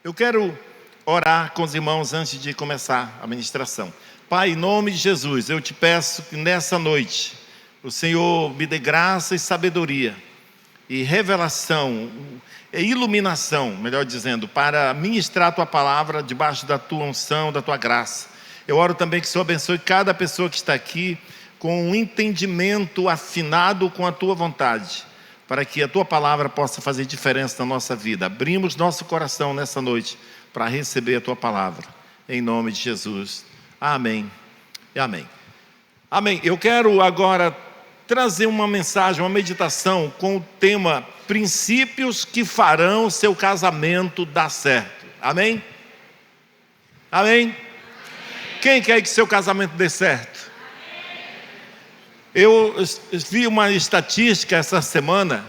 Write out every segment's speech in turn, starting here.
Eu quero orar com os irmãos antes de começar a ministração. Pai, em nome de Jesus, eu te peço que nessa noite o Senhor me dê graça e sabedoria e revelação e iluminação, melhor dizendo, para ministrar a tua palavra debaixo da tua unção, da tua graça. Eu oro também que o Senhor abençoe cada pessoa que está aqui com um entendimento afinado com a tua vontade, para que a tua palavra possa fazer diferença na nossa vida. Abrimos nosso coração nessa noite para receber a tua palavra, em nome de Jesus. Amém e amém. Amém. Eu quero agora trazer uma mensagem, uma meditação com o tema princípios que farão seu casamento dar certo. Amém? Amém? Quem quer que seu casamento dê certo? Eu vi uma estatística essa semana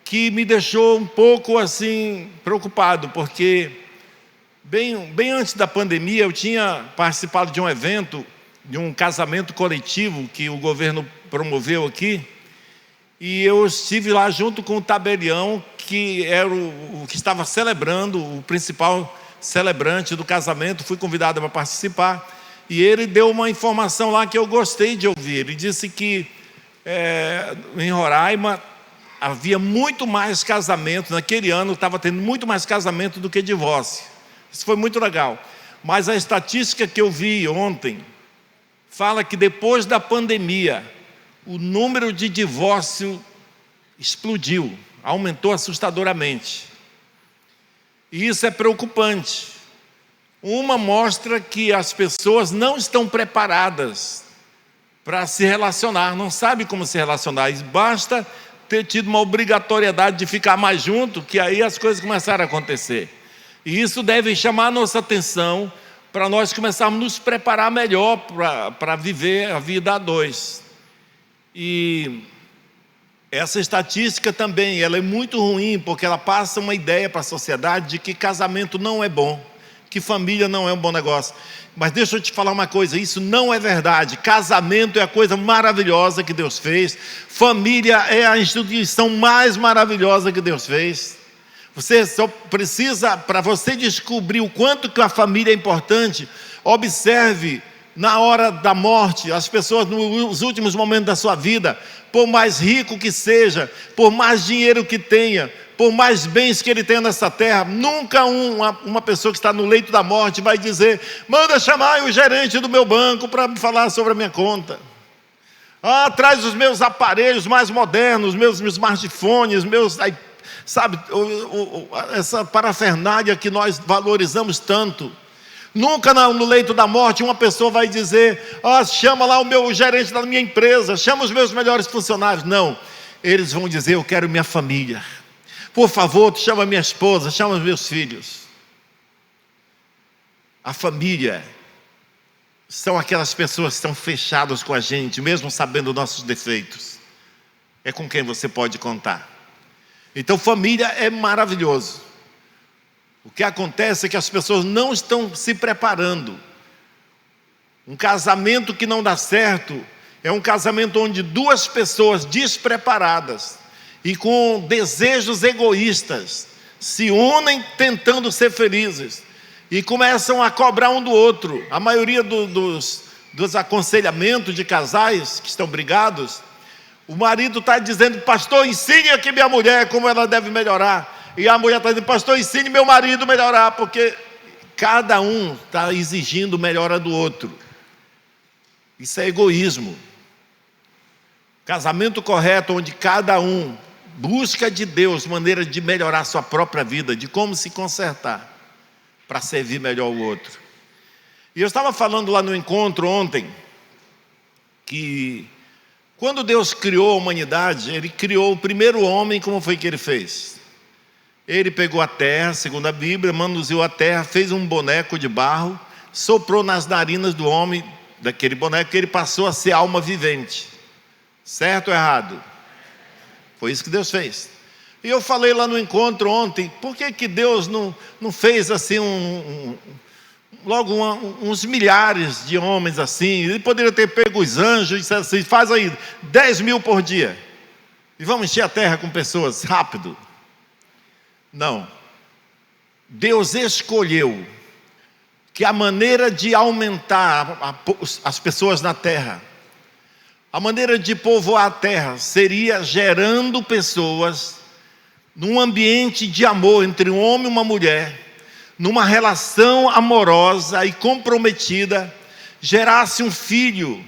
que me deixou um pouco assim preocupado, porque bem antes da pandemia eu tinha participado de um evento, de um casamento coletivo que o governo promoveu aqui, e eu estive lá junto com o tabelião, que era o que estava celebrando, o principal celebrante do casamento. Fui convidado para participar, e ele deu uma informação lá que eu gostei de ouvir. Ele disse que em Roraima havia muito mais casamento, naquele ano estava tendo muito mais casamento do que divórcio. Isso foi muito legal. Mas a estatística que eu vi ontem fala que depois da pandemia o número de divórcio explodiu, aumentou assustadoramente. E isso é preocupante. Uma mostra que as pessoas não estão preparadas para se relacionar, não sabem como se relacionar. E basta ter tido uma obrigatoriedade de ficar mais junto, que aí as coisas começaram a acontecer. E isso deve chamar a nossa atenção para nós começarmos a nos preparar melhor para viver a vida a dois. E essa estatística também, ela é muito ruim, porque ela passa uma ideia para a sociedade de que casamento não é bom, que família não é um bom negócio. Mas deixa eu te falar uma coisa, isso não é verdade. Casamento é a coisa maravilhosa que Deus fez. Família é a instituição mais maravilhosa que Deus fez. Você só precisa, para você descobrir o quanto que a família é importante, observe na hora da morte, as pessoas nos últimos momentos da sua vida, por mais rico que seja, por mais dinheiro que tenha, por mais bens que ele tenha nessa terra, nunca uma pessoa que está no leito da morte vai dizer: manda chamar o gerente do meu banco para me falar sobre a minha conta. Traz os meus aparelhos mais modernos, meus smartphones, sabe, essa parafernália que nós valorizamos tanto. Nunca no leito da morte uma pessoa vai dizer: chama lá o meu gerente da minha empresa, chama os meus melhores funcionários. Não, eles vão dizer: eu quero minha família, por favor, chama minha esposa, chama os meus filhos. A família são aquelas pessoas que estão fechadas com a gente, mesmo sabendo nossos defeitos. É com quem você pode contar. Então família é maravilhoso. O que acontece é que as pessoas não estão se preparando. Um casamento que não dá certo é um casamento onde duas pessoas despreparadas e com desejos egoístas se unem tentando ser felizes e começam a cobrar um do outro. A maioria dos aconselhamentos de casais que estão brigados, o marido está dizendo: pastor, ensine aqui minha mulher como ela deve melhorar. E a mulher está dizendo: pastor, ensine meu marido a melhorar, porque cada um está exigindo melhora do outro. Isso é egoísmo. Casamento correto, onde cada um busca de Deus maneira de melhorar sua própria vida, de como se consertar, para servir melhor o outro. E eu estava falando lá no encontro ontem, que quando Deus criou a humanidade, Ele criou o primeiro homem. Como foi que Ele fez? Ele pegou a terra, segundo a Bíblia, manuseou a terra, fez um boneco de barro, soprou nas narinas do homem, daquele boneco, que ele passou a ser alma vivente. Certo ou errado? Foi isso que Deus fez. E eu falei lá no encontro ontem: por que Deus não fez assim logo uns milhares de homens assim? Ele poderia ter pego os anjos e disse assim: faz aí 10 mil por dia e vamos encher a terra com pessoas rápido. Não. Deus escolheu que a maneira de aumentar as pessoas na terra, a maneira de povoar a terra, seria gerando pessoas num ambiente de amor entre um homem e uma mulher, numa relação amorosa e comprometida, gerasse um filho,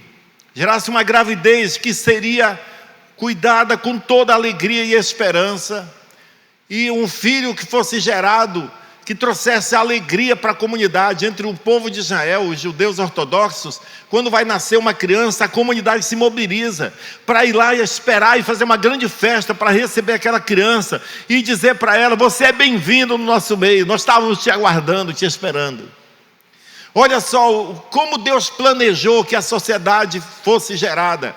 gerasse uma gravidez que seria cuidada com toda alegria e esperança, e um filho que fosse gerado, que trouxesse alegria para a comunidade. Entre o povo de Israel, os judeus ortodoxos, quando vai nascer uma criança, a comunidade se mobiliza para ir lá e esperar e fazer uma grande festa para receber aquela criança e dizer para ela: você é bem-vindo no nosso meio, nós estávamos te aguardando, te esperando. Olha só como Deus planejou que a sociedade fosse gerada.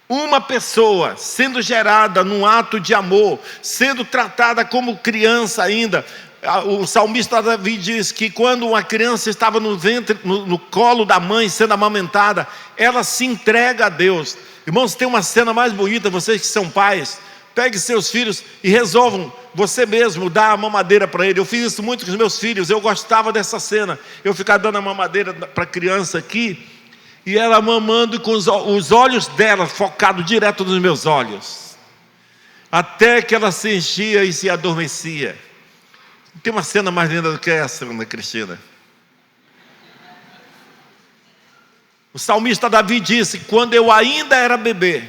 Uma pessoa sendo gerada num ato de amor, sendo tratada como criança ainda. O salmista Davi diz que quando uma criança estava no ventre, no colo da mãe sendo amamentada, ela se entrega a Deus. Irmãos, tem uma cena mais bonita. Vocês que são pais, pegue seus filhos e resolvam você mesmo dar a mamadeira para ele. Eu fiz isso muito com os meus filhos, eu gostava dessa cena. Eu ficava dando a mamadeira para a criança aqui, e ela mamando com os olhos dela focados direto nos meus olhos, até que ela se enchia e se adormecia. Tem uma cena mais linda do que essa, Ana Cristina. O salmista Davi disse: quando eu ainda era bebê,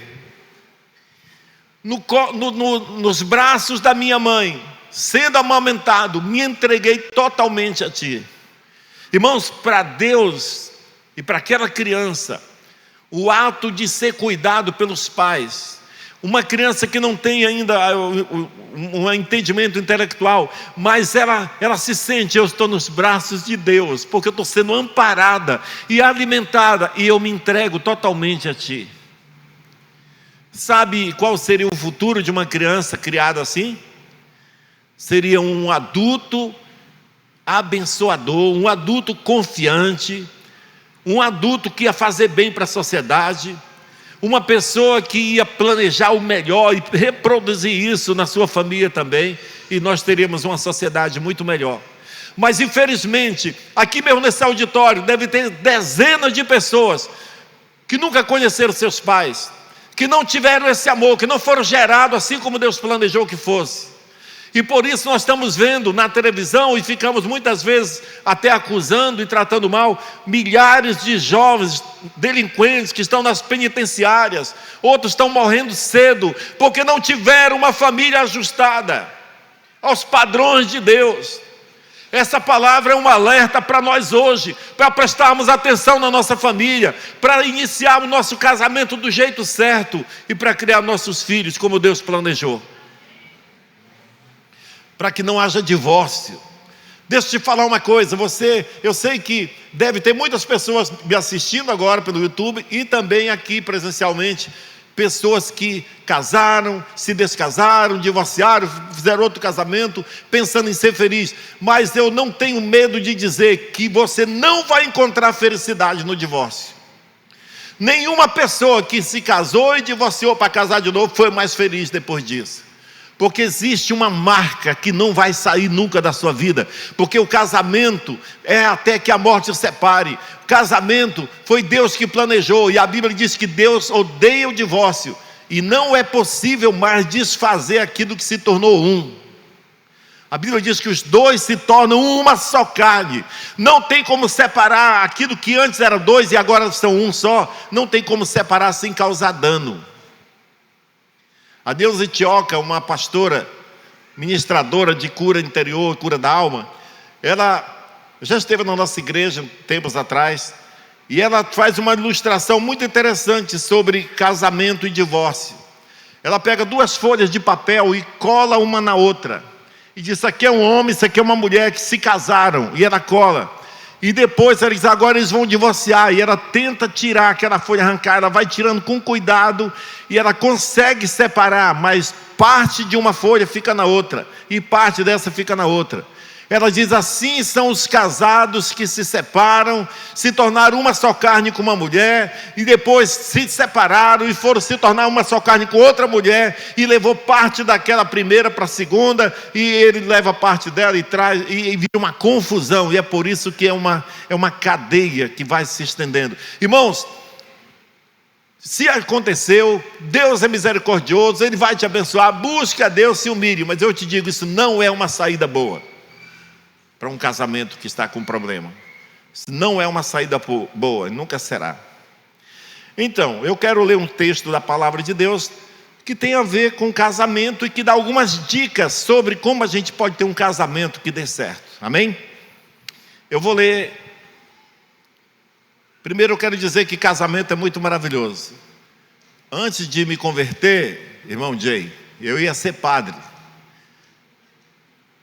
nos braços da minha mãe, sendo amamentado, me entreguei totalmente a ti. Irmãos, para Deus e para aquela criança, o ato de ser cuidado pelos pais, uma criança que não tem ainda um entendimento intelectual, mas ela se sente: eu estou nos braços de Deus, porque eu estou sendo amparada e alimentada, e eu me entrego totalmente a ti. Sabe qual seria o futuro de uma criança criada assim? Seria um adulto abençoador, um adulto confiante, um adulto que ia fazer bem para a sociedade, uma pessoa que ia planejar o melhor e reproduzir isso na sua família também, e nós teríamos uma sociedade muito melhor. Mas infelizmente, aqui mesmo nesse auditório, deve ter dezenas de pessoas que nunca conheceram seus pais, que não tiveram esse amor, que não foram gerados assim como Deus planejou que fosse. E por isso nós estamos vendo na televisão, e ficamos muitas vezes até acusando e tratando mal, milhares de jovens delinquentes que estão nas penitenciárias. Outros estão morrendo cedo, porque não tiveram uma família ajustada aos padrões de Deus. Essa palavra é um alerta para nós hoje, para prestarmos atenção na nossa família, para iniciar o nosso casamento do jeito certo e para criar nossos filhos como Deus planejou, para que não haja divórcio. Deixa eu te falar uma coisa, eu sei que deve ter muitas pessoas me assistindo agora pelo YouTube e também aqui presencialmente, pessoas que casaram, se descasaram, divorciaram, fizeram outro casamento, pensando em ser feliz. Mas eu não tenho medo de dizer que você não vai encontrar felicidade no divórcio. Nenhuma pessoa que se casou e divorciou para casar de novo foi mais feliz depois disso. Porque existe uma marca que não vai sair nunca da sua vida. Porque o casamento é até que a morte os separe. O casamento foi Deus que planejou. E a Bíblia diz que Deus odeia o divórcio. E não é possível mais desfazer aquilo que se tornou um. A Bíblia diz que os dois se tornam uma só carne. Não tem como separar aquilo que antes era dois e agora são um só. Não tem como separar sem causar dano. A Deusa Tioca, uma pastora, ministradora de cura interior, cura da alma, ela já esteve na nossa igreja tempos atrás, e ela faz uma ilustração muito interessante sobre casamento e divórcio. Ela pega duas folhas de papel e cola uma na outra, e diz: isso aqui é um homem, isso aqui é uma mulher que se casaram, e ela cola. E depois ela diz: agora eles vão divorciar. E ela tenta tirar aquela folha, arrancar. Ela vai tirando com cuidado. E ela consegue separar. Mas parte de uma folha fica na outra. E parte dessa fica na outra. Ela diz: assim são os casados que se separam, se tornaram uma só carne com uma mulher, e depois se separaram e foram se tornar uma só carne com outra mulher, e levou parte daquela primeira para a segunda, e ele leva parte dela e traz, e vira uma confusão, e é por isso que é uma cadeia que vai se estendendo. Irmãos, se aconteceu, Deus é misericordioso, Ele vai te abençoar, busque a Deus, se humilhe, mas eu te digo, isso não é uma saída boa para um casamento que está com problema. Isso não é uma saída boa, nunca será. Então, eu quero ler um texto da palavra de Deus que tem a ver com casamento e que dá algumas dicas sobre como a gente pode ter um casamento que dê certo. Amém? Eu vou ler. Primeiro eu quero dizer que casamento é muito maravilhoso. Antes de me converter, irmão Jay, eu ia ser padre.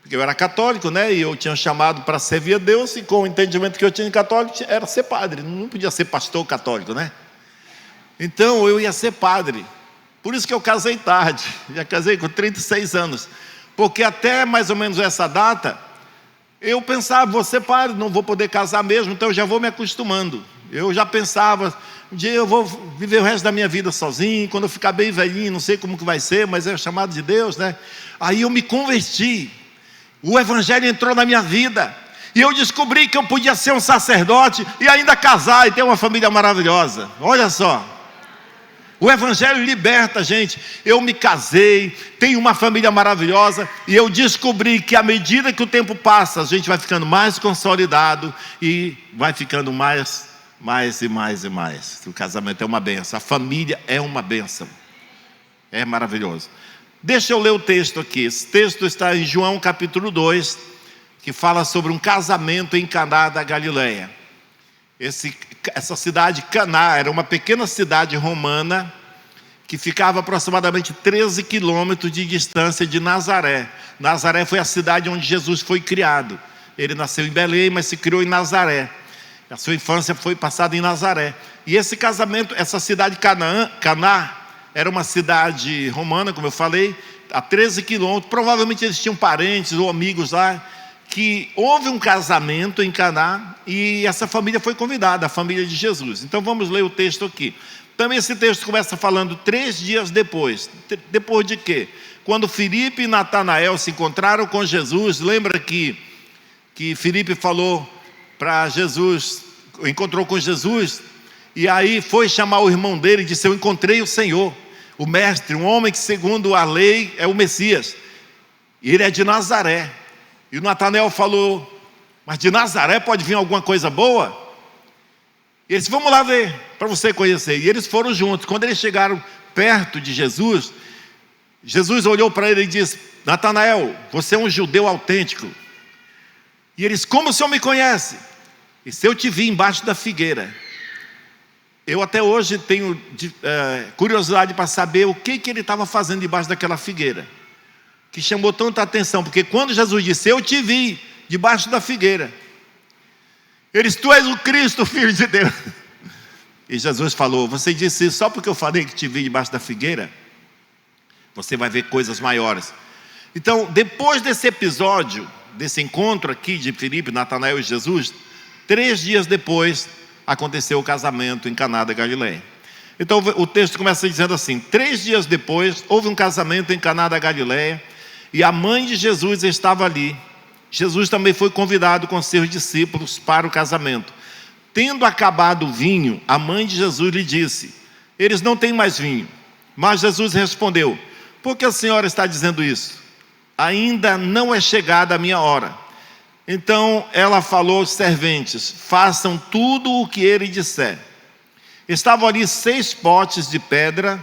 Porque eu era católico, né? E eu tinha chamado para servir a Deus, e com o entendimento que eu tinha de católico, era ser padre. Não podia ser pastor católico, né? Então eu ia ser padre. Por isso que eu casei tarde. Já casei com 36 anos. Porque até mais ou menos essa data, eu pensava: vou ser padre, não vou poder casar mesmo, então eu já vou me acostumando. Eu já pensava: um dia eu vou viver o resto da minha vida sozinho, quando eu ficar bem velhinho, não sei como que vai ser, mas é o chamado de Deus, né? Aí eu me converti. O evangelho entrou na minha vida, e eu descobri que eu podia ser um sacerdote e ainda casar e ter uma família maravilhosa. Olha só, o evangelho liberta a gente. Eu me casei, tenho uma família maravilhosa, e eu descobri que à medida que o tempo passa, a gente vai ficando mais consolidado e vai ficando mais e mais. O casamento é uma bênção, a família é uma bênção, é maravilhoso. Deixa eu ler o texto aqui. Esse texto está em João capítulo 2, que fala sobre um casamento em Caná da Galileia. Essa cidade Caná era uma pequena cidade romana que ficava aproximadamente 13 quilômetros de distância de Nazaré. Nazaré foi a cidade onde Jesus foi criado. Ele nasceu em Belém, mas se criou em Nazaré. A sua infância foi passada em Nazaré. E esse casamento, essa cidade Caná, era uma cidade romana, como eu falei, a 13 quilômetros. Provavelmente eles tinham parentes ou amigos lá, que houve um casamento em Caná, e essa família foi convidada, a família de Jesus. Então vamos ler o texto aqui. Também esse texto começa falando 3 dias depois. Depois de quê? Quando Filipe e Natanael se encontraram com Jesus. Lembra que Filipe falou para Jesus, encontrou com Jesus, e aí foi chamar o irmão dele e disse: eu encontrei o Senhor, o mestre, um homem que segundo a lei é o Messias, e ele é de Nazaré. E o Natanael falou: mas de Nazaré pode vir alguma coisa boa? E eles: vamos lá ver, para você conhecer. E eles foram juntos. Quando eles chegaram perto de Jesus, Jesus olhou para ele e disse: Natanael, você é um judeu autêntico. E eles: como o senhor me conhece? E se eu te vi embaixo da figueira. Eu até hoje tenho curiosidade para saber o que ele estava fazendo debaixo daquela figueira, que chamou tanta atenção. Porque quando Jesus disse: eu te vi debaixo da figueira, eles: tu és o Cristo, Filho de Deus. E Jesus falou: você disse isso só porque eu falei que te vi debaixo da figueira? Você vai ver coisas maiores. Então, depois desse episódio, desse encontro aqui de Filipe, Natanael e Jesus, 3 dias depois aconteceu o casamento em Caná da Galileia. Então o texto começa dizendo assim: 3 dias depois houve um casamento em Caná da Galileia, e a mãe de Jesus estava ali. Jesus também foi convidado com seus discípulos para o casamento. Tendo acabado o vinho, a mãe de Jesus lhe disse: eles não têm mais vinho. Mas Jesus respondeu: por que a senhora está dizendo isso? Ainda não é chegada a minha hora. Então ela falou aos serventes: façam tudo o que ele disser. Estavam ali 6 potes de pedra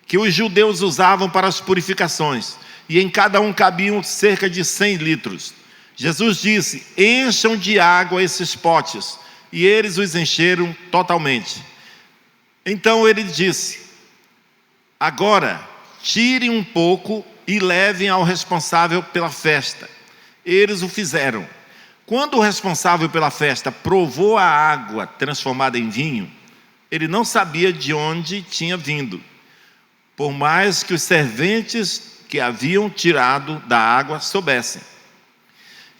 que os judeus usavam para as purificações, e em cada um cabiam cerca de 100 litros. Jesus disse: encham de água esses potes. E eles os encheram totalmente. Então ele disse: agora tirem um pouco e levem ao responsável pela festa. Eles o fizeram. Quando o responsável pela festa provou a água transformada em vinho, ele não sabia de onde tinha vindo, por mais que os serventes que haviam tirado da água soubessem.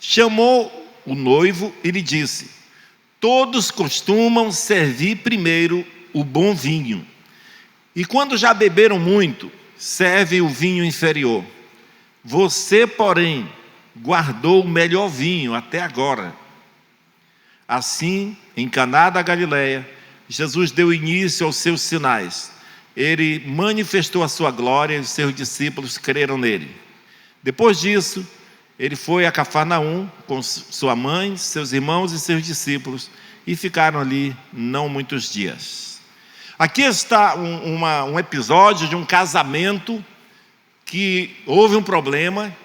chamou o noivo e lhe disse: todos costumam servir primeiro o bom vinho, e quando já beberam muito, serve o vinho inferior. Você, porém, guardou o melhor vinho até agora. Assim, em Caná da Galileia, Jesus deu início aos seus sinais. Ele manifestou a sua glória e os seus discípulos creram nele. Depois disso, ele foi a Cafarnaum com sua mãe, seus irmãos e seus discípulos, e ficaram ali não muitos dias. Aqui está um episódio de um casamento que houve um problema,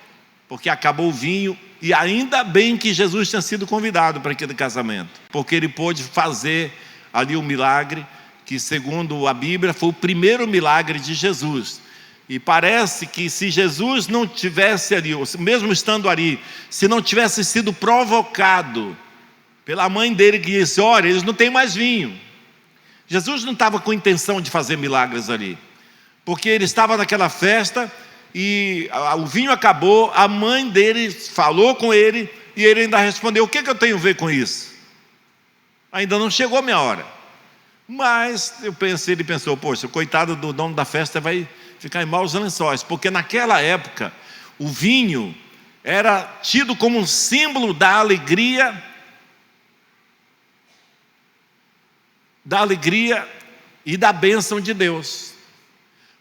porque acabou o vinho, e ainda bem que Jesus tinha sido convidado para aquele casamento, porque ele pôde fazer ali um milagre, que segundo a Bíblia foi o primeiro milagre de Jesus. E parece que se Jesus não tivesse ali, mesmo estando ali, se não tivesse sido provocado pela mãe dele que disse: olha, eles não têm mais vinho. Jesus não estava com intenção de fazer milagres ali, porque ele estava naquela festa e o vinho acabou, a mãe dele falou com ele e ele ainda respondeu: o que eu tenho a ver com isso? Ainda não chegou a minha hora. Mas ele pensou: poxa, o coitado do dono da festa vai ficar em maus lençóis, porque naquela época o vinho era tido como um símbolo da alegria e da bênção de Deus.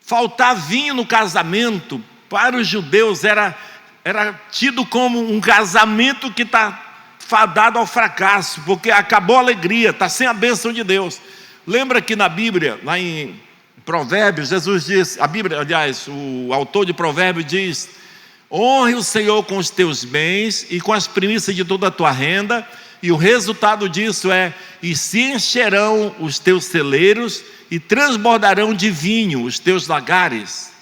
Faltar vinho no casamento para os judeus era tido como um casamento que está fadado ao fracasso, porque acabou a alegria, está sem a bênção de Deus. Lembra que na Bíblia, lá em Provérbios, Jesus diz, a Bíblia, aliás, o autor de Provérbios diz: honre o Senhor com os teus bens e com as primícias de toda a tua renda, e o resultado disso é: e se encherão os teus celeiros e transbordarão de vinho os teus lagares.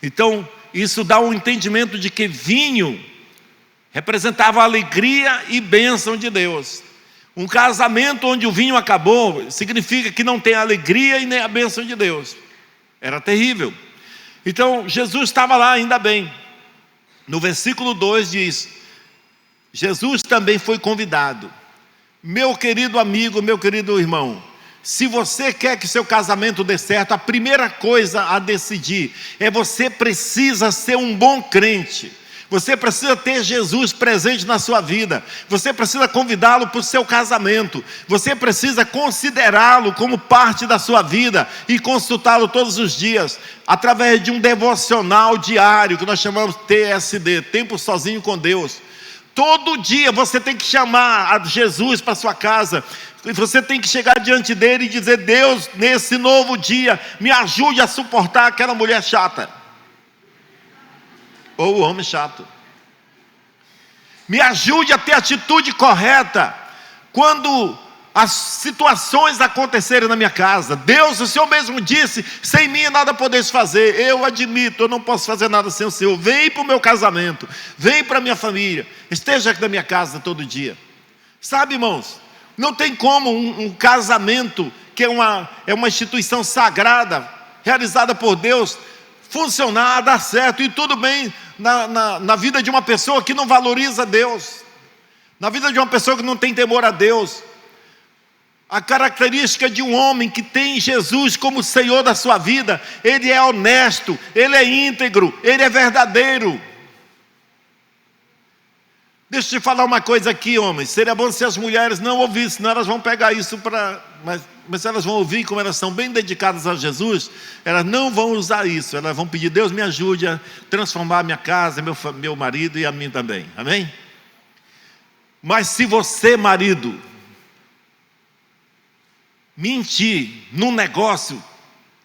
Então, isso dá um entendimento de que vinho representava a alegria e bênção de Deus. Um casamento onde o vinho acabou significa que não tem a alegria e nem a bênção de Deus. Era terrível. Então Jesus estava lá, ainda bem. No versículo 2 diz: Jesus também foi convidado. Meu querido amigo, meu querido irmão, se você quer que seu casamento dê certo, a primeira coisa a decidir é: você precisa ser um bom crente. Você precisa ter Jesus presente na sua vida. Você precisa convidá-lo para o seu casamento. Você precisa considerá-lo como parte da sua vida e consultá-lo todos os dias, através de um devocional diário, que nós chamamos TSD, Tempo Sozinho com Deus. Todo dia você tem que chamar a Jesus para a sua casa. Você tem que chegar diante dele e dizer: Deus, nesse novo dia, me ajude a suportar aquela mulher chata, ou o homem chato. Me ajude a ter a atitude correta quando as situações acontecerem na minha casa. Deus, o Senhor mesmo disse: sem mim nada podeis fazer. Eu admito, eu não posso fazer nada sem o Senhor. Vem para o meu casamento, vem para a minha família, esteja aqui na minha casa todo dia. Sabe, irmãos, não tem como um casamento, que é uma instituição sagrada, realizada por Deus, funcionar, dar certo, e tudo bem na vida de uma pessoa que não valoriza Deus, na vida de uma pessoa que não tem temor a Deus. A característica de um homem que tem Jesus como Senhor da sua vida: ele é honesto, ele é íntegro, ele é verdadeiro. Deixa eu te falar uma coisa aqui, homens. Seria bom se as mulheres não ouvissem, senão elas vão pegar isso para... Mas se elas vão ouvir, como elas são bem dedicadas a Jesus, elas não vão usar isso. Elas vão pedir: Deus, me ajude a transformar a minha casa, meu marido e a mim também. Amém? Mas se você, marido, mentir num negócio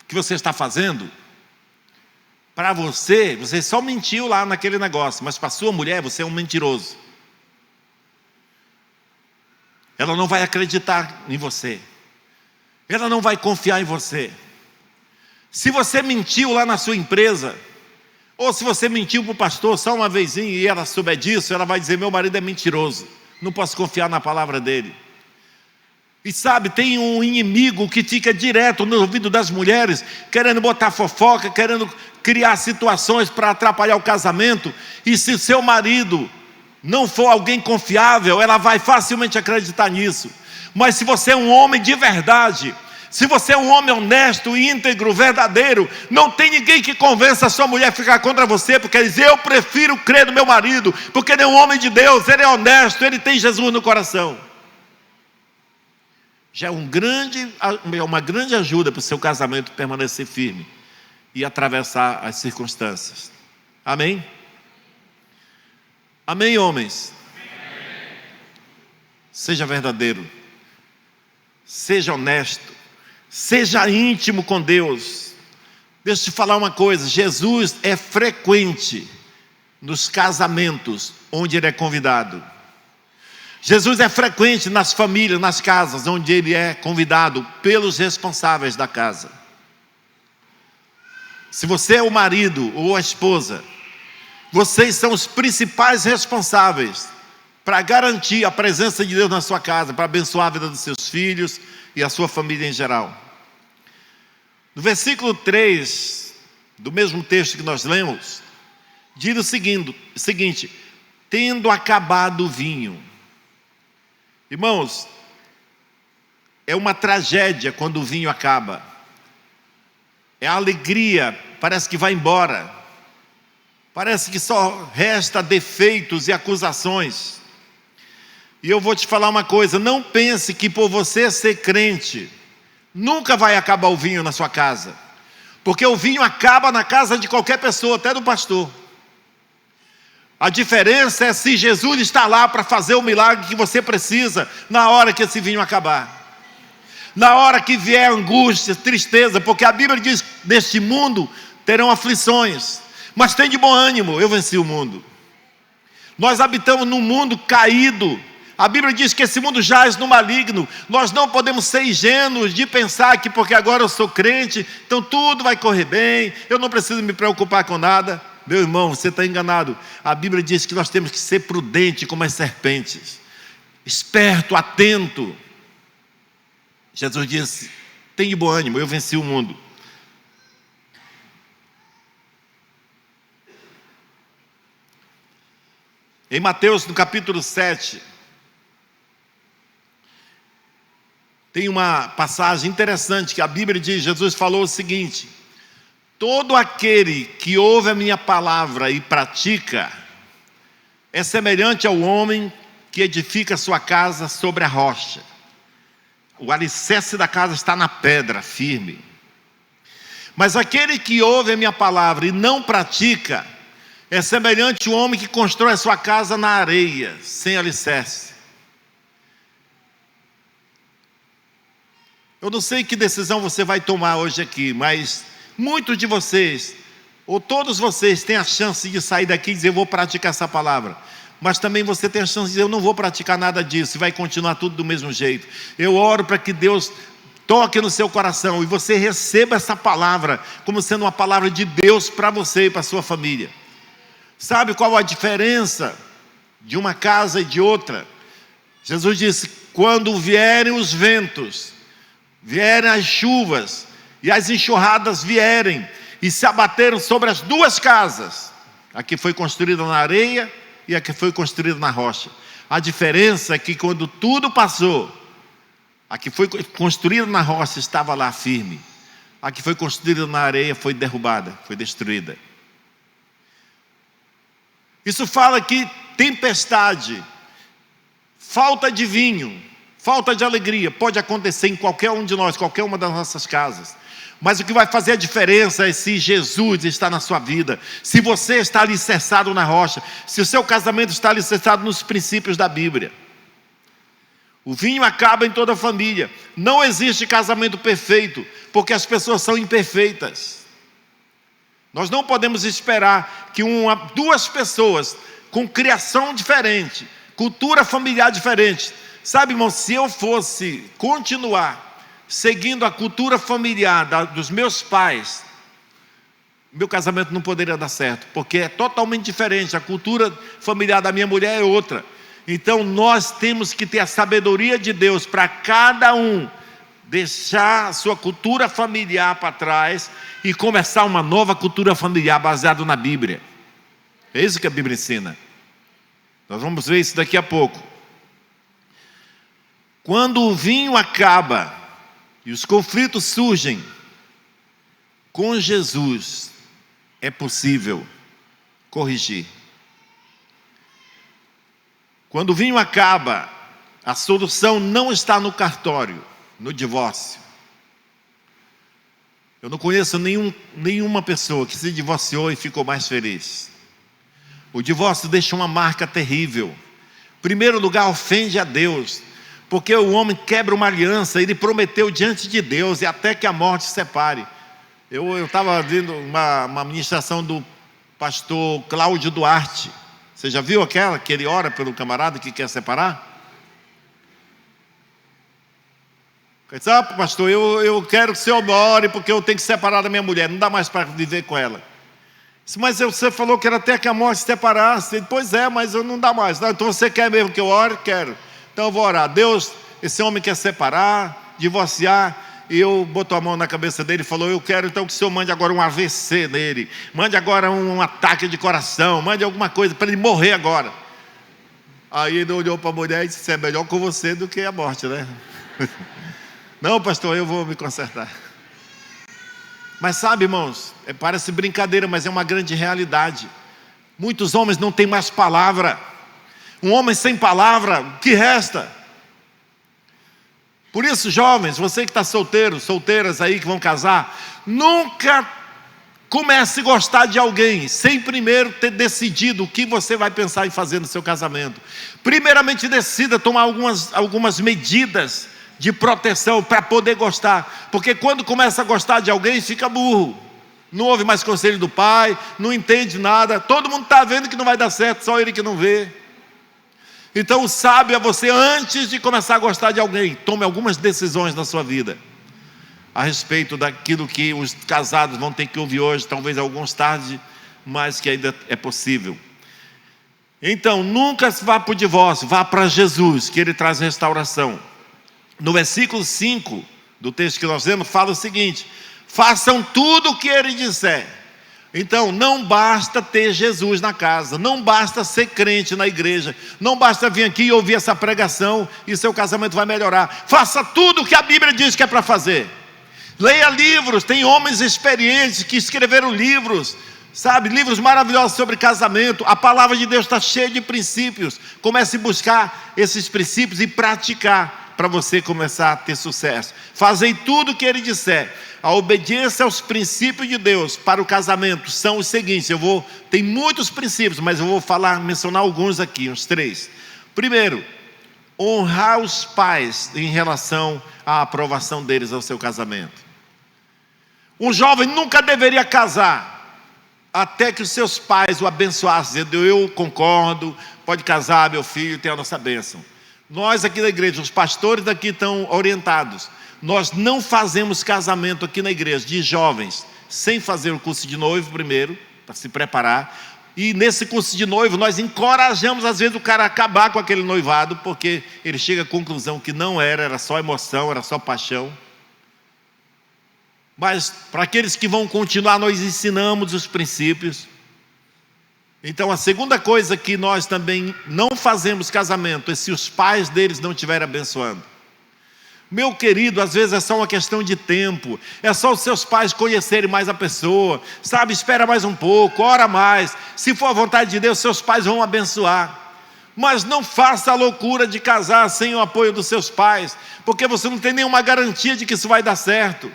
que você está fazendo, para você só mentiu lá naquele negócio, mas para sua mulher você é um mentiroso. Ela não vai acreditar em você, ela não vai confiar em você. Se você mentiu lá na sua empresa, ou se você mentiu para o pastor só uma vezinha e ela souber disso, ela vai dizer: meu marido é mentiroso, não posso confiar na palavra dele. E sabe, tem um inimigo que fica direto no ouvido das mulheres, querendo botar fofoca, querendo criar situações para atrapalhar o casamento. E se seu marido não for alguém confiável, ela vai facilmente acreditar nisso. Mas se você é um homem de verdade, se você é um homem honesto, íntegro, verdadeiro, não tem ninguém que convença a sua mulher a ficar contra você, porque ela diz: eu prefiro crer no meu marido, porque ele é um homem de Deus, ele é honesto, ele tem Jesus no coração. Já é uma grande ajuda para o seu casamento permanecer firme e atravessar as circunstâncias. Amém? Amém, homens? Amém. Seja verdadeiro, seja honesto, seja íntimo com Deus. Deixa eu te falar uma coisa: Jesus é frequente nos casamentos onde ele é convidado. Jesus é frequente nas famílias, nas casas onde ele é convidado pelos responsáveis da casa. Se você é o marido ou a esposa, vocês são os principais responsáveis para garantir a presença de Deus na sua casa, para abençoar a vida dos seus filhos e a sua família em geral. No versículo 3 do mesmo texto que nós lemos, diz o seguinte: tendo acabado o vinho. Irmãos, é uma tragédia quando o vinho acaba. É a alegria, parece que vai embora. Parece que só resta defeitos e acusações. E eu vou te falar uma coisa: não pense que por você ser crente, nunca vai acabar o vinho na sua casa. Porque o vinho acaba na casa de qualquer pessoa, até do pastor. A diferença é se Jesus está lá para fazer o milagre que você precisa na hora que esse vinho acabar. Na hora que vier angústia, tristeza, porque a Bíblia diz: neste mundo terão aflições, mas tem de bom ânimo, eu venci o mundo. Nós habitamos num mundo caído. A Bíblia diz que esse mundo jaz no maligno. Nós não podemos ser ingênuos de pensar que porque agora eu sou crente, então tudo vai correr bem, eu não preciso me preocupar com nada. Meu irmão, você está enganado. A Bíblia diz que nós temos que ser prudentes como as serpentes, esperto, atento. Jesus disse: tem de bom ânimo, eu venci o mundo. Em Mateus, no capítulo 7, tem uma passagem interessante que a Bíblia diz: Jesus falou o seguinte: todo aquele que ouve a minha palavra e pratica é semelhante ao homem que edifica sua casa sobre a rocha. O alicerce da casa está na pedra, firme. Mas aquele que ouve a minha palavra e não pratica é semelhante ao homem que constrói a sua casa na areia, sem alicerce. Eu não sei que decisão você vai tomar hoje aqui, mas muitos de vocês, ou todos vocês, têm a chance de sair daqui e dizer: eu vou praticar essa palavra. Mas também você tem a chance de dizer: eu não vou praticar nada disso, e vai continuar tudo do mesmo jeito. Eu oro para que Deus toque no seu coração e você receba essa palavra como sendo uma palavra de Deus para você e para a sua família. Sabe qual a diferença de uma casa e de outra? Jesus disse: quando vierem os ventos, vierem as chuvas e as enxurradas vierem e se abateram sobre as duas casas, a que foi construída na areia e a que foi construída na rocha. A diferença é que quando tudo passou, a que foi construída na rocha estava lá firme, a que foi construída na areia foi derrubada, foi destruída. Isso fala que tempestade, falta de vinho, falta de alegria pode acontecer em qualquer um de nós, qualquer uma das nossas casas. Mas o que vai fazer a diferença é se Jesus está na sua vida, se você está alicerçado na rocha, se o seu casamento está alicerçado nos princípios da Bíblia. O vinho acaba em toda a família. Não existe casamento perfeito, porque as pessoas são imperfeitas. Nós não podemos esperar que duas pessoas com criação diferente, cultura familiar diferente. Sabe, irmão, se eu fosse continuar seguindo a cultura familiar dos meus pais, meu casamento não poderia dar certo, porque é totalmente diferente. A cultura familiar da minha mulher é outra. Então nós temos que ter a sabedoria de Deus para cada um deixar a sua cultura familiar para trás e começar uma nova cultura familiar baseada na Bíblia. É isso que a Bíblia ensina. Nós vamos ver isso daqui a pouco. Quando o vinho acaba e os conflitos surgem, com Jesus é possível corrigir. Quando o vinho acaba, a solução não está no cartório, no divórcio. Eu não conheço nenhuma pessoa que se divorciou e ficou mais feliz. O divórcio deixa uma marca terrível. Em primeiro lugar, ofende a Deus, porque o homem quebra uma aliança, ele prometeu diante de Deus, e até que a morte separe. Eu estava vendo uma ministração do pastor Cláudio Duarte. Você já viu aquela que ele ora pelo camarada que quer separar? Ele disse: pastor, eu quero que o senhor ore porque eu tenho que separar da minha mulher, não dá mais para viver com ela. Disse: mas você falou que era até que a morte se separasse. Ele: pois é, mas eu não dá mais. Não, então você quer mesmo que eu ore? Quero. Então eu vou orar. Deus, esse homem quer separar, divorciar. E eu botou a mão na cabeça dele e falou: eu quero então que o senhor mande agora um AVC nele, mande agora um ataque de coração, mande alguma coisa para ele morrer agora. Aí ele olhou para a mulher e disse: é melhor com você do que a morte, né? Não, pastor, eu vou me consertar. Mas sabe, irmãos, parece brincadeira, mas é uma grande realidade. Muitos homens não têm mais palavra. Um homem sem palavra, o que resta? Por isso, jovens, você que está solteiro, solteiras aí que vão casar, nunca comece a gostar de alguém sem primeiro ter decidido o que você vai pensar em fazer no seu casamento. Primeiramente, decida tomar algumas medidas de proteção para poder gostar, porque quando começa a gostar de alguém, fica burro, não ouve mais conselho do pai, não entende nada, todo mundo está vendo que não vai dar certo, só ele que não vê. Então o sábio é você, antes de começar a gostar de alguém, tome algumas decisões na sua vida, a respeito daquilo que os casados vão ter que ouvir hoje, talvez alguns tarde, mas que ainda é possível. Então nunca vá para o divórcio, vá para Jesus, que Ele traz restauração. No versículo 5 do texto que nós lemos, fala o seguinte: façam tudo o que Ele disser. Então não basta ter Jesus na casa, não basta ser crente na igreja, não basta vir aqui e ouvir essa pregação e seu casamento vai melhorar. Faça tudo o que a Bíblia diz que é para fazer. Leia livros, tem homens experientes que escreveram livros, sabe, livros maravilhosos sobre casamento. A palavra de Deus está cheia de princípios. Comece a buscar esses princípios e praticar, para você começar a ter sucesso. Fazei tudo o que Ele disser. A obediência aos princípios de Deus para o casamento são os seguintes. Tem muitos princípios, mas eu vou mencionar alguns aqui, uns 3. Primeiro, honrar os pais em relação à aprovação deles ao seu casamento. Um jovem nunca deveria casar até que os seus pais o abençoassem, dizendo: eu concordo, pode casar, meu filho, tem a nossa bênção. Nós aqui na igreja, os pastores daqui estão orientados. Nós não fazemos casamento aqui na igreja de jovens sem fazer o curso de noivo primeiro, para se preparar. E nesse curso de noivo nós encorajamos às vezes o cara a acabar com aquele noivado, porque ele chega à conclusão que não era só emoção, era só paixão. Mas para aqueles que vão continuar, nós ensinamos os princípios. Então a segunda coisa que nós também não fazemos casamento é se os pais deles não estiverem abençoando. Meu querido, às vezes é só uma questão de tempo, é só os seus pais conhecerem mais a pessoa, sabe, espera mais um pouco, ora mais, se for a vontade de Deus, seus pais vão abençoar. Mas não faça a loucura de casar sem o apoio dos seus pais, porque você não tem nenhuma garantia de que isso vai dar certo,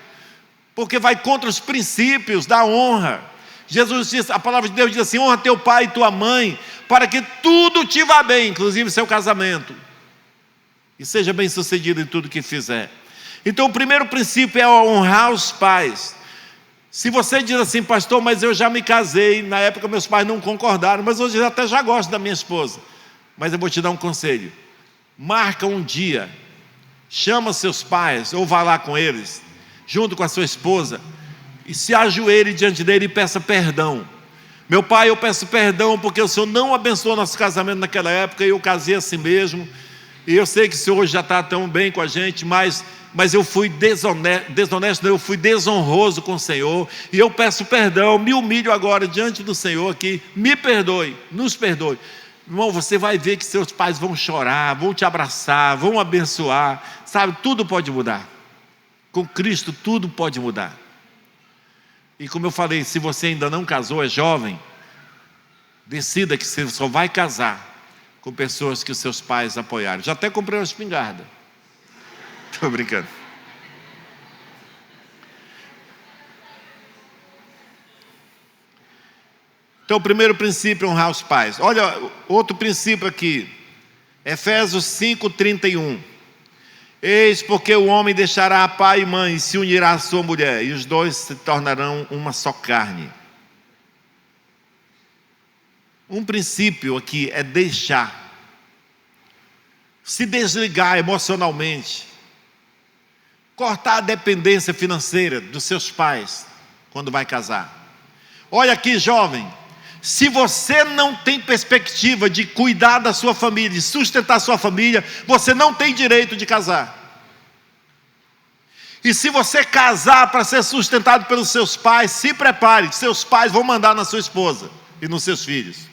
porque vai contra os princípios da honra. Jesus diz, a palavra de Deus diz assim: honra teu pai e tua mãe, para que tudo te vá bem, inclusive seu casamento, e seja bem sucedido em tudo que fizer. Então o primeiro princípio é honrar os pais. Se você diz assim: pastor, mas eu já me casei, na época meus pais não concordaram, mas hoje eu até já gosto da minha esposa. Mas eu vou te dar um conselho: marca um dia, chama seus pais, ou vá lá com eles, junto com a sua esposa, e se ajoelhe diante dele e peça perdão. Meu pai, eu peço perdão porque o Senhor não abençoou nosso casamento naquela época, e eu casei assim mesmo, e eu sei que o Senhor hoje já está tão bem com a gente, mas eu fui desonesto, eu fui desonroso com o Senhor, e eu peço perdão, me humilho agora diante do Senhor aqui, me perdoe, nos perdoe. Irmão, você vai ver que seus pais vão chorar, vão te abraçar, vão abençoar, sabe? Tudo pode mudar. Com Cristo tudo pode mudar. E como eu falei, se você ainda não casou, é jovem, decida que você só vai casar com pessoas que os seus pais apoiaram. Já até comprei uma espingarda. Estou brincando. Então, o primeiro princípio é honrar os pais. Olha, outro princípio aqui. Efésios 5:31. Eis porque o homem deixará pai e mãe e se unirá à sua mulher, e os dois se tornarão uma só carne. Um princípio aqui é deixar. Se desligar emocionalmente. Cortar a dependência financeira dos seus pais quando vai casar. Olha aqui, jovem. Se você não tem perspectiva de cuidar da sua família, de sustentar a sua família, você não tem direito de casar. E se você casar para ser sustentado pelos seus pais, se prepare, seus pais vão mandar na sua esposa e nos seus filhos.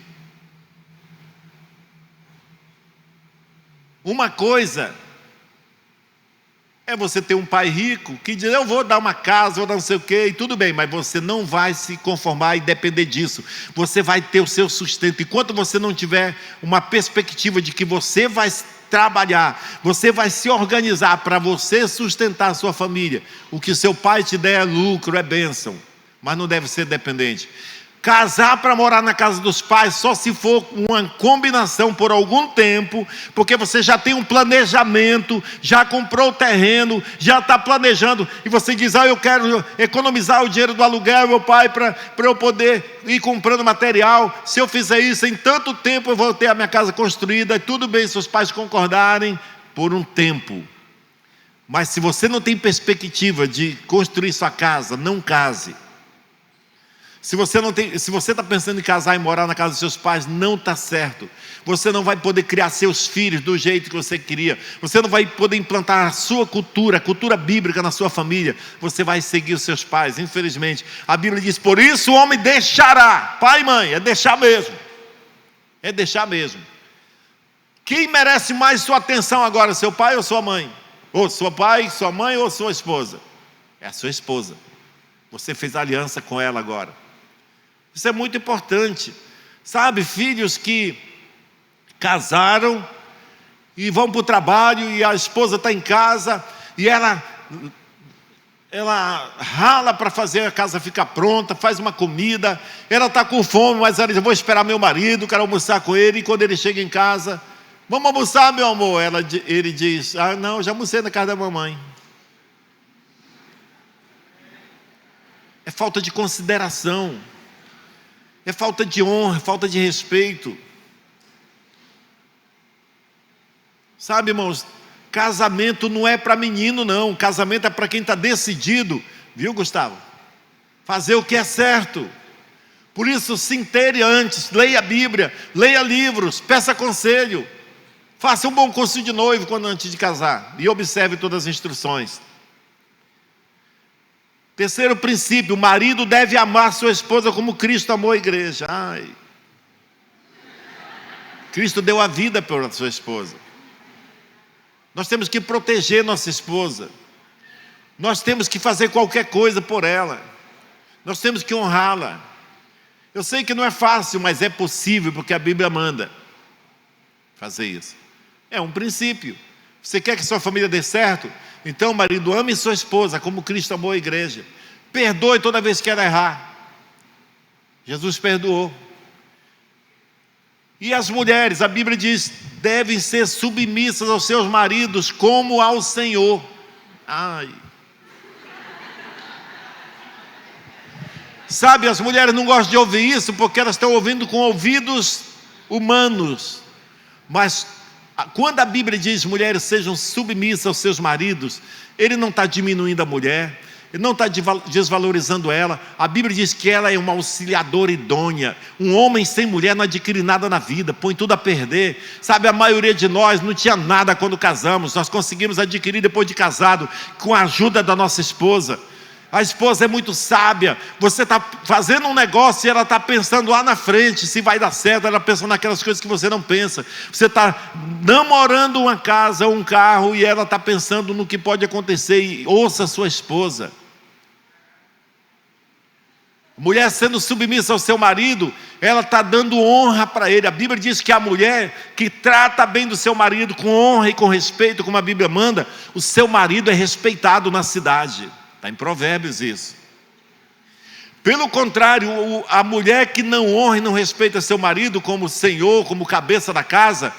Uma coisa é você ter um pai rico que diz, eu vou dar uma casa, vou dar não sei o quê, e tudo bem, mas você não vai se conformar e depender disso. Você vai ter o seu sustento. Enquanto você não tiver uma perspectiva de que você vai trabalhar, você vai se organizar para você sustentar a sua família, o que seu pai te der é lucro, é bênção, mas não deve ser dependente. Casar para morar na casa dos pais só se for uma combinação por algum tempo, porque você já tem um planejamento, já comprou o terreno, já está planejando, e você diz, eu quero economizar o dinheiro do aluguel, meu pai, para eu poder ir comprando material. Se eu fizer isso, em tanto tempo eu vou ter a minha casa construída, e tudo bem se os pais concordarem por um tempo. Mas se você não tem perspectiva de construir sua casa, não case. Se você está pensando em casar e morar na casa dos seus pais, não está certo. Você não vai poder criar seus filhos do jeito que você queria. Você não vai poder implantar a sua cultura, a cultura bíblica na sua família. Você vai seguir os seus pais, infelizmente. A Bíblia diz, por isso o homem deixará. Pai e mãe, é deixar mesmo. É deixar mesmo. Quem merece mais sua atenção agora, seu pai ou sua mãe? Ou seu pai, sua mãe ou sua esposa? É a sua esposa. Você fez aliança com ela agora. Isso é muito importante. Sabe, filhos que casaram e vão para o trabalho e a esposa está em casa e ela rala para fazer a casa ficar pronta, faz uma comida, ela está com fome, mas ela diz, vou esperar meu marido, quero almoçar com ele, e quando ele chega em casa, vamos almoçar, meu amor? Ele diz, não, já almocei na casa da mamãe. É falta de consideração. É falta de honra, é falta de respeito. Sabe, irmãos, casamento não é para menino, não. Casamento é para quem está decidido, viu, Gustavo? Fazer o que é certo. Por isso, se inteire antes, leia a Bíblia, leia livros, peça conselho. Faça um bom curso de noivo antes de casar e observe todas as instruções. Terceiro princípio, o marido deve amar sua esposa como Cristo amou a igreja. Cristo deu a vida pela sua esposa. Nós temos que proteger nossa esposa. Nós temos que fazer qualquer coisa por ela. Nós temos que honrá-la. Eu sei que não é fácil, mas é possível, porque a Bíblia manda fazer isso. É um princípio. Você quer que sua família dê certo? Então, marido, ame sua esposa como Cristo amou a igreja. Perdoe toda vez que ela errar. Jesus perdoou. E as mulheres, a Bíblia diz, devem ser submissas aos seus maridos como ao Senhor. Sabe, as mulheres não gostam de ouvir isso porque elas estão ouvindo com ouvidos humanos. Mas quando a Bíblia diz mulheres sejam submissas aos seus maridos, ele não está diminuindo a mulher, ele não está desvalorizando ela. A Bíblia diz que ela é uma auxiliadora idônea. Um homem sem mulher não adquire nada na vida, põe tudo a perder. Sabe, a maioria de nós não tinha nada quando casamos. Nós conseguimos adquirir depois de casado, com a ajuda da nossa esposa. A esposa é muito sábia. Você está fazendo um negócio e ela está pensando lá na frente se vai dar certo. Ela pensa naquelas coisas que você não pensa. Você está namorando uma casa ou um carro e ela está pensando no que pode acontecer. E ouça a sua esposa. Mulher sendo submissa ao seu marido, ela está dando honra para ele. A Bíblia diz que a mulher que trata bem do seu marido com honra e com respeito, como a Bíblia manda, o seu marido é respeitado na cidade. Está em Provérbios isso. Pelo contrário, a mulher que não honra e não respeita seu marido como senhor, como cabeça da casa,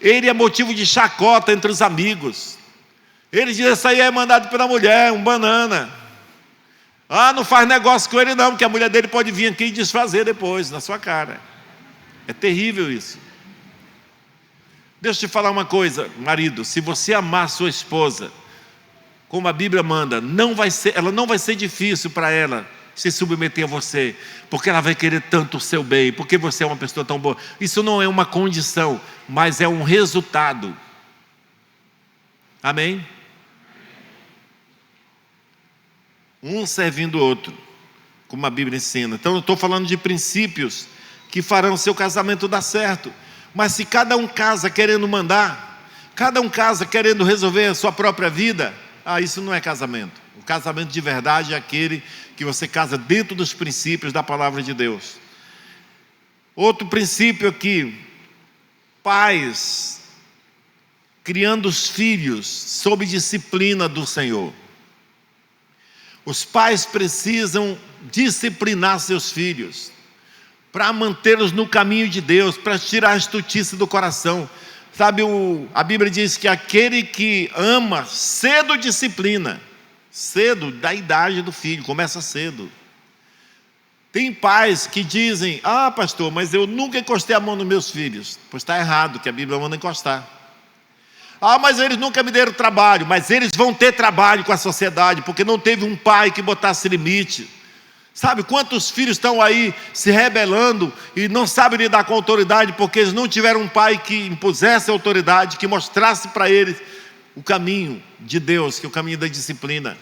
ele é motivo de chacota entre os amigos. Ele diz: isso aí é mandado pela mulher, um banana. Não faz negócio com ele não, porque a mulher dele pode vir aqui e desfazer depois, na sua cara. É terrível isso. Deixa eu te falar uma coisa, marido. Se você amar sua esposa, como a Bíblia manda, ela não vai ser difícil para ela se submeter a você, porque ela vai querer tanto o seu bem, porque você é uma pessoa tão boa. Isso não é uma condição, mas é um resultado. Amém? Um servindo o outro, como a Bíblia ensina. Então eu estou falando de princípios que farão seu casamento dar certo. Mas se cada um casa querendo mandar, cada um casa querendo resolver a sua própria vida, isso não é casamento. O casamento de verdade é aquele que você casa dentro dos princípios da palavra de Deus. Outro princípio aqui: pais criando os filhos sob disciplina do Senhor. Os pais precisam disciplinar seus filhos para mantê-los no caminho de Deus, para tirar a estultice do coração. Sabe, a Bíblia diz que aquele que ama cedo disciplina. Cedo, da idade do filho, começa cedo. Tem pais que dizem: pastor, mas eu nunca encostei a mão nos meus filhos. Pois está errado, que a Bíblia manda encostar. Mas eles nunca me deram trabalho. Mas eles vão ter trabalho com a sociedade, porque não teve um pai que botasse limite. Sabe quantos filhos estão aí se rebelando e não sabem lidar com a autoridade, porque eles não tiveram um pai que impusesse a autoridade, que mostrasse para eles o caminho de Deus, que é o caminho da disciplina.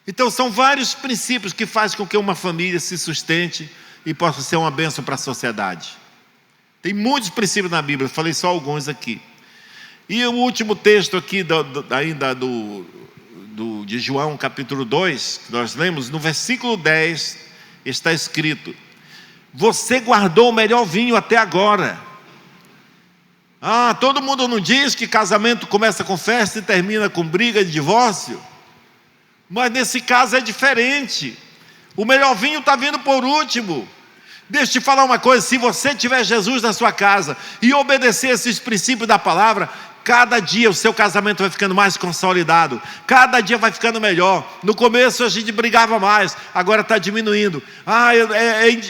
Então são vários princípios que fazem com que uma família se sustente e possa ser uma bênção para a sociedade. Tem muitos princípios na Bíblia, eu falei só alguns aqui. E o último texto aqui de João capítulo 2, que nós lemos, no versículo 10, está escrito: você guardou o melhor vinho até agora. Todo mundo não diz que casamento começa com festa e termina com briga e divórcio? Mas nesse caso é diferente. O melhor vinho está vindo por último. Deixa eu te falar uma coisa: se você tiver Jesus na sua casa e obedecer esses princípios da palavra, cada dia o seu casamento vai ficando mais consolidado, cada dia vai ficando melhor. No começo a gente brigava mais, agora está diminuindo.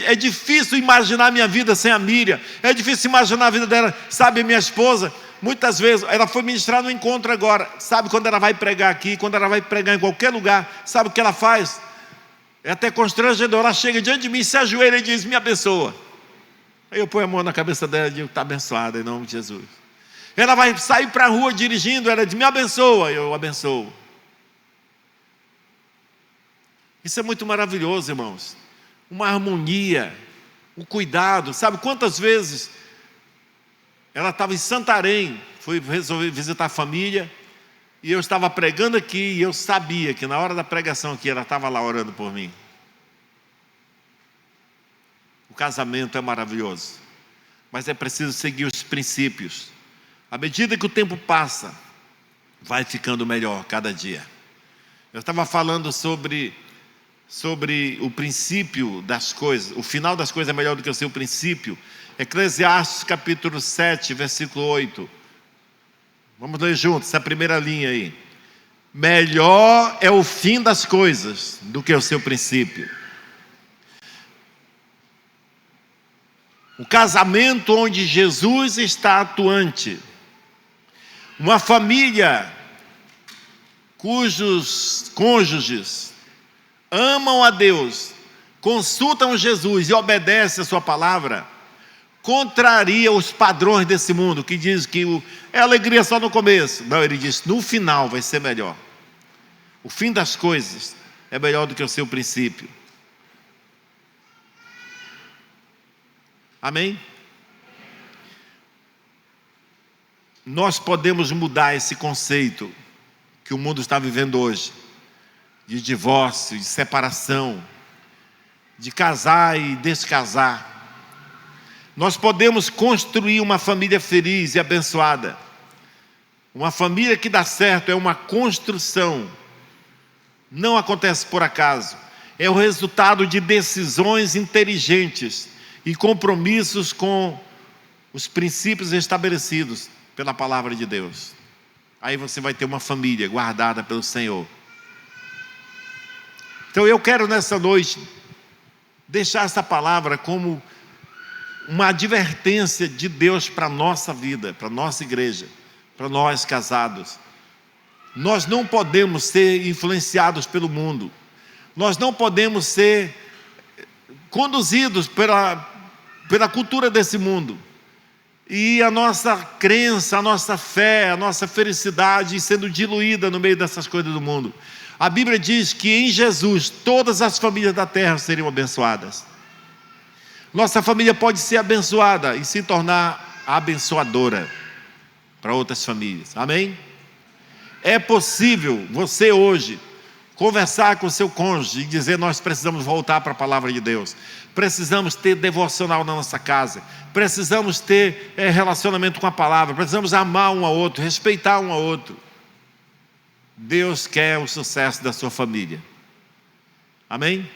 É difícil imaginar minha vida sem a Miriam, é difícil imaginar a vida dela. Sabe, minha esposa, muitas vezes, ela foi ministrar no encontro agora. Sabe, quando ela vai pregar aqui, quando ela vai pregar em qualquer lugar, sabe o que ela faz? É até constrangedor. Ela chega diante de mim, se ajoelha e diz: me abençoa. Aí eu ponho a mão na cabeça dela e digo: está abençoada em nome de Jesus. Ela vai sair para a rua dirigindo, ela diz: me abençoa, eu abençoo. Isso é muito maravilhoso, irmãos. Uma harmonia, um cuidado. Sabe quantas vezes ela estava em Santarém, foi resolver visitar a família, e eu estava pregando aqui, e eu sabia que na hora da pregação aqui, ela estava lá orando por mim. O casamento é maravilhoso, mas é preciso seguir os princípios. À medida que o tempo passa, vai ficando melhor cada dia. Eu estava falando sobre o princípio das coisas. O final das coisas é melhor do que o seu princípio. Eclesiastes capítulo 7, versículo 8. Vamos ler juntos, essa primeira linha aí. Melhor é o fim das coisas do que o seu princípio. O casamento onde Jesus está atuante. Uma família cujos cônjuges amam a Deus, consultam Jesus e obedecem a sua palavra, contraria os padrões desse mundo, que diz que é alegria só no começo. Não, ele diz: no final vai ser melhor. O fim das coisas é melhor do que o seu princípio. Amém? Nós podemos mudar esse conceito que o mundo está vivendo hoje, de divórcio, de separação, de casar e descasar. Nós podemos construir uma família feliz e abençoada. Uma família que dá certo é uma construção. Não acontece por acaso. É o resultado de decisões inteligentes e compromissos com os princípios estabelecidos pela palavra de Deus. Aí você vai ter uma família guardada pelo Senhor. Então eu quero nessa noite deixar essa palavra como uma advertência de Deus para a nossa vida, para a nossa igreja, para nós casados. Nós não podemos ser influenciados pelo mundo. Nós não podemos ser conduzidos pela cultura desse mundo. E a nossa crença, a nossa fé, a nossa felicidade sendo diluída no meio dessas coisas do mundo. A Bíblia diz que em Jesus todas as famílias da terra seriam abençoadas. Nossa família pode ser abençoada e se tornar abençoadora para outras famílias. Amém? É possível você hoje conversar com o seu cônjuge e dizer: nós precisamos voltar para a palavra de Deus. Precisamos ter devocional na nossa casa. Precisamos ter relacionamento com a palavra. Precisamos amar um ao outro, respeitar um ao outro. Deus quer o sucesso da sua família. Amém?